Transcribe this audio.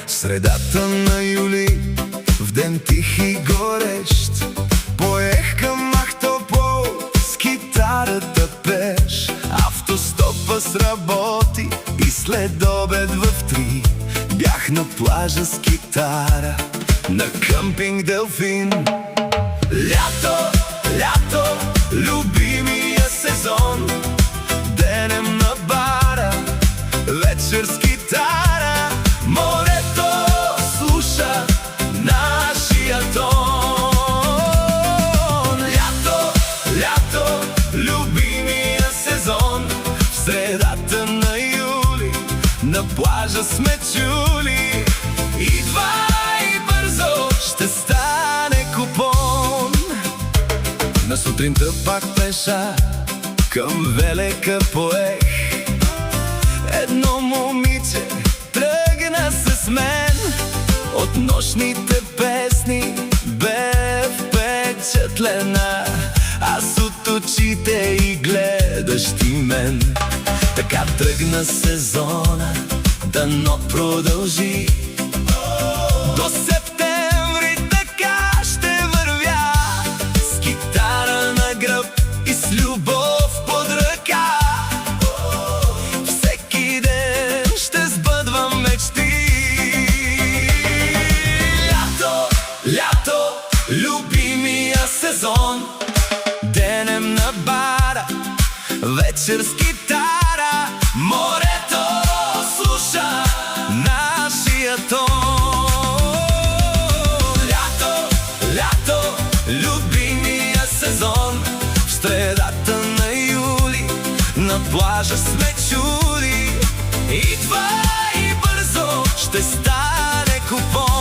Средата на юли, в ден тих и горещ, поех към Ахтопол с китарата пеш. Автостопа сработи и след обед в 3 бях на плажа с китара на къмпинг Делфин. Лято, лято, любимия сезон, денем на бара, вечер с китара, морето слуша нашия тон. Лято, лято, любимия сезон, в средата на юли на плажа сме чули: идвай бързо, ще стане купон. На сутринта пак пеша към Велека поех. Едно момиче тръгна с мен, от нощните песни бе впечатлена. Аз от очите и гледащи мен. Така тръгна сезона, дано продължи до септември. Така ще вървя с китара на гръб и с любов под ръка. Всеки ден ще сбъдвам мечти. Лято, лято, любимия сезон, денем на бара, вечер с китара, морето слуша нашия тон. Лято, лято, любимия сезон, в средата на юли на плажа сме чули: идвай бързо, ще стане купон.